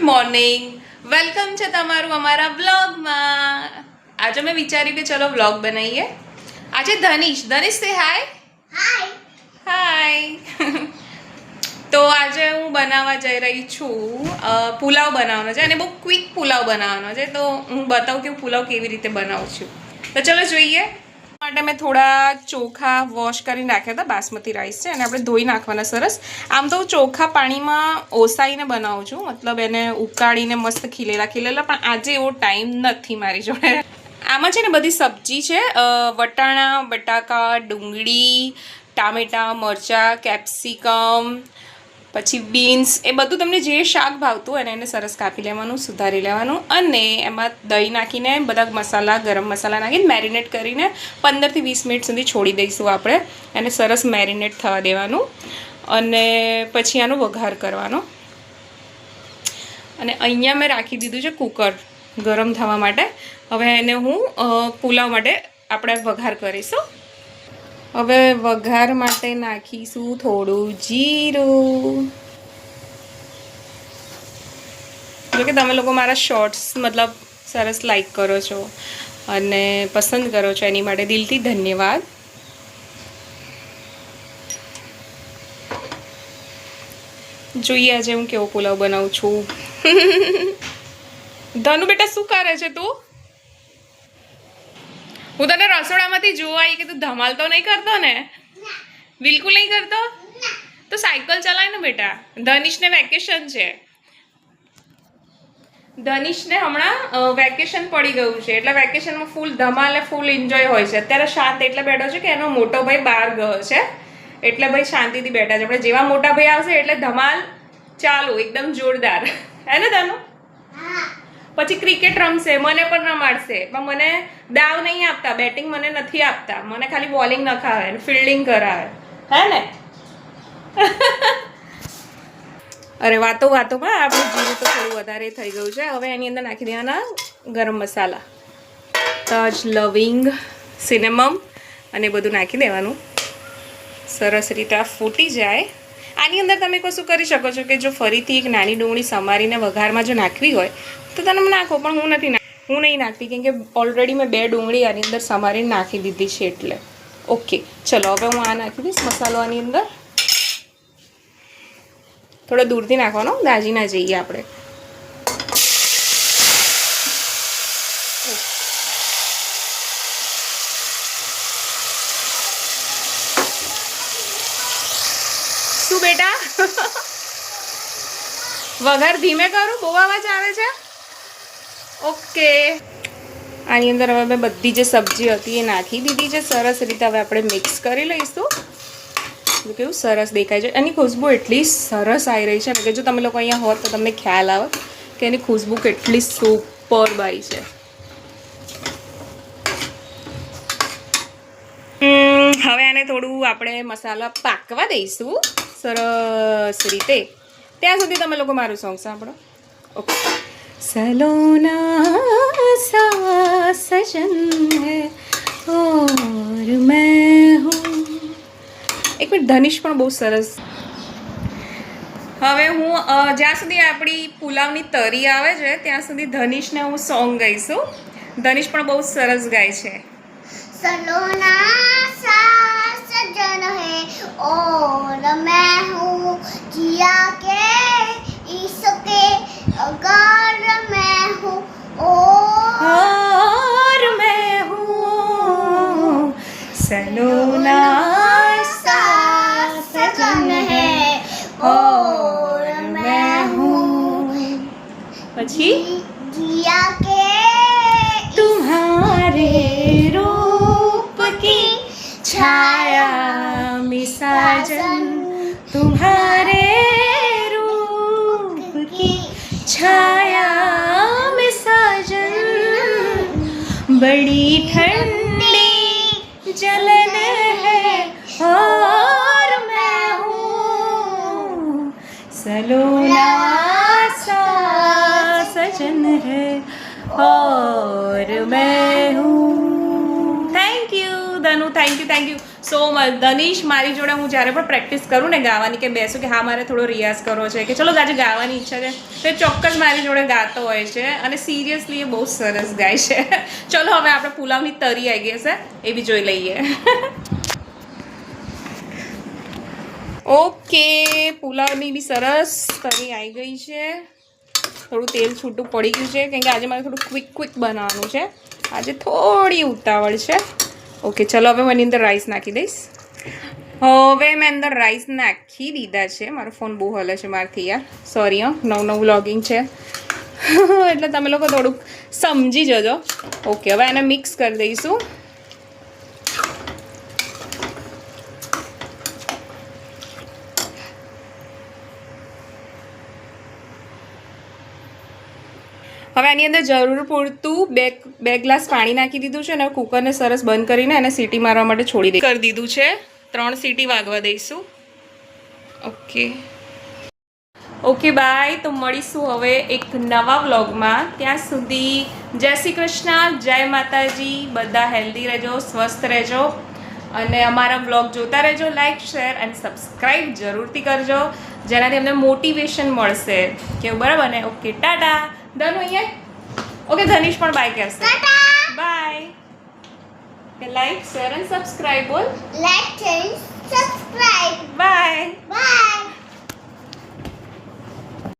Morning, welcome છે તમારું અમારા વ્લોગમાં. આજે મેં વિચાર્યું કે ચલો વ્લોગ બનાવીએ. આજે ધનિશ સે હાય. હાય. તો આજે હું બનાવવા જઈ રહી છું પુલાવ બનાવવાનો છે અને બહુ ક્વિક પુલાવ બનાવવાનો છે. તો હું બતાવું કે પુલાવ કેવી રીતે બનાવું છું. તો ચલો જોઈએ. માટે મેં થોડા ચોખા વોશ કરીને રાખ્યા હતા. બાસમતી રાઈસ છે અને આપણે ધોઈ નાખવાના સરસ. આમ તો હું ચોખા પાણીમાં ઓસાઈને બનાવું છું, મતલબ એને ઉકાળીને મસ્ત ખીલેલા, પણ આજે એવો ટાઈમ નથી મારી જોડે. આમાં છે ને બધી સબ્જી છે, વટાણા, બટાકા, ડુંગળી, ટામેટા, મરચાં, કેપ્સિકમ, પછી બીન્સ, એ બધું તમને જે શાક ભાવતું હોય ને એને સરસ કાપી લેવાનું, સુધારી લેવાનું અને એમાં દહીં નાખીને બધા મસાલા, ગરમ મસાલા નાખીને મેરિનેટ કરીને 15 થી 20 મિનિટ સુધી છોડી દઈશું આપણે. એને સરસ મેરિનેટ થવા દેવાનું અને પછી આનો વઘાર કરવાનો. અને અહીંયા મેં રાખી દીધું છે કુકર ગરમ થવા માટે. હવે એને હું પુલાવ માટે આપણે વઘાર કરીશું. હવે વઘાર માટે નાખીશું થોડું જીરું. જો કે તમે લોકો મારા શોર્ટ્સ મતલબ સરસ લાઈક કરો છો અને પસંદ કરો છો, એની માટે દિલથી ધન્યવાદ. જોઈએ આજે હું કેવો પુલાવ બનાવું છું. ધનુ બેટા શું કરે છે તું? હું તને રસોડામાંથી જોવા આવી કે તું ધમાલ તો નહીં કરતો ને? બિલકુલ નહીં કરતો. તો સાયકલ ચલાય ને બેટા. ધનિશને વેકેશન છે. ધનિશને હમણાં વેકેશન પડી ગયું છે એટલે વેકેશનમાં ફૂલ ધમાલ ને ફૂલ એન્જોય હોય છે. અત્યારે શાંત એટલે બેઠો છે કે એનો મોટો ભાઈ બહાર ગયો છે એટલે ભાઈ શાંતિથી બેઠા છે. આપણે જેવા મોટા ભાઈ આવશે એટલે ધમાલ ચાલુ, એકદમ જોરદાર. હે ને ધનુ? પછી ક્રિકેટ રમશે, મને પણ રમાડશે, પણ મને દાવ નહીં આપતા, બેટિંગ મને નથી આપતા, મને ખાલી બોલિંગ નખાવે અને ફિલ્ડિંગ કરાવે. હે ને? અરે વાતોમાં આપણું જીરું તો થોડું વધારે થઈ ગયું છે. હવે એની અંદર નાખી દેવાના ગરમ મસાલા, તજ, લવિંગ, સિનેમમ અને બધું નાખી દેવાનું. સરસ રીતે આ ફૂટી જાય. આની અંદર તમે કશું કરી શકો છો કે જો ફરીથી એક નાની ડુંગળી સમારીને વઘારમાં જો નાખવી હોય તો તમે નાખો, પણ હું નહીં નાખતી કેમ કે ઓલરેડી મેં 2 ડુંગળી આની અંદર સમારીને નાખી દીધી છે એટલે. ઓકે ચલો હવે હું આ નાખી દઈશ મસાલો આની અંદર. થોડા દૂરથી નાખવાનો, દાજી ના જઈએ આપણે. શું બેટા? વઘાર ધીમે કરું, બહુ અવાજ આવે છે. ઓકે આની અંદર હવે મેં બધી જે સબ્જી હતી એ નાખી દીધી છે સરસ રીતે. હવે આપણે મિક્સ કરી લઈશું. કેવું સરસ દેખાય છે. એની ખુશ્બુ એટલી સરસ આવી રહી છે કે જો તમે લોકો અહીંયા હોત તો તમને ખ્યાલ આવે કે એની ખુશ્બુ કેટલી સુપર આવી છે. હવે આને થોડું આપણે મસાલા પાકવા દઈશું સરસ રીતે. ત્યાં સુધી તમે લોકો મારું સોંગ સાંભળો. ઓકે. સલોના સા સજન હૈ ઓર મેં હું. એક મિનિટ, ધનિશ પણ બહુ સરસ. હવે હું જ્યાં સુધી આપણી પુલાવની તરી આવે છે ત્યાં સુધી ધનિશને હું સોંગ ગાઈશું. ધનિશ પણ બહુ સરસ ગાય છે. સલોના સા સજન હૈ ઓર મેં હું जिया के इसके अगर मैं हूँ और मैं हूँ सलोना सा सजन है और मैं हूँ. પછી जिया के तुम्हारे रूप की छाया में साजन, तुम्हारे रूप की छाया में साजन, बड़ी ठंडी जलन है और मैं हूँ सलोना सा सजन है और मैं हूँ. Thank you Dhanu, thank you. So Dhanish મારી જોડે હું જ્યારે પણ પ્રેક્ટિસ કરું ને ગાવાની કે બેસું કે હા મારે થોડો રિયાઝ કરવો છે કે ચલો આજે ગાવાની ઈચ્છા છે તો એ ચોક્કસ મારી જોડે ગાતો હોય છે અને સિરિયસલી એ બહુ સરસ ગાય છે. ચલો હવે આપણે પુલાવની તરી આવી ગઈ છે એ બી જોઈ લઈએ. ઓકે, પુલાવની બી સરસ તરી આવી ગઈ છે. થોડું તેલ છૂટું પડી ગયું છે કેમ કે આજે મારે થોડું ક્વિક બનાવવાનું છે. આજે થોડી ઉતાવળ છે. ઓકે ચલો હવે હું એની અંદર રાઈસ નાખી દઈશ. હવે મેં અંદર રાઈસ નાખી દીધા છે. મારો ફોન બહુ હલે છે મારથી યાર, સોરી હા, નવું વ્લોગિંગ છે એટલે તમે લોકો થોડુંક સમજી જજો. ઓકે હવે એને મિક્સ કરી દઈશું. હવે આની અંદર જરૂર પૂરતું બે ગ્લાસ પાણી નાખી દીધું છે અને કુકરને સરસ બંધ કરીને એને સીટી મારવા માટે છોડી કરી દીધું છે. 3 સીટી વાગવા દઈશું. Okay bye. તો મળીશું હવે એક નવા વ્લોગમાં. ત્યાં સુધી જય શ્રી કૃષ્ણ, જય માતાજી. બધા હેલ્ધી રહેજો, સ્વસ્થ રહેજો અને અમારા વ્લોગ જોતા રહેજો. લાઈક, શેર અને સબસ્ક્રાઈબ જરૂરથી કરજો જેનાથી અમને મોટિવેશન મળશે. કેવું બરાબર ને? Okay tata. ધનુ અહીંયા. ઓકે ધનીશ પણ બાય કરશે. બાય. કે લાઈક શેર અને સબસ્ક્રાઈબ બોલ. Like and subscribe. Bye. Bye.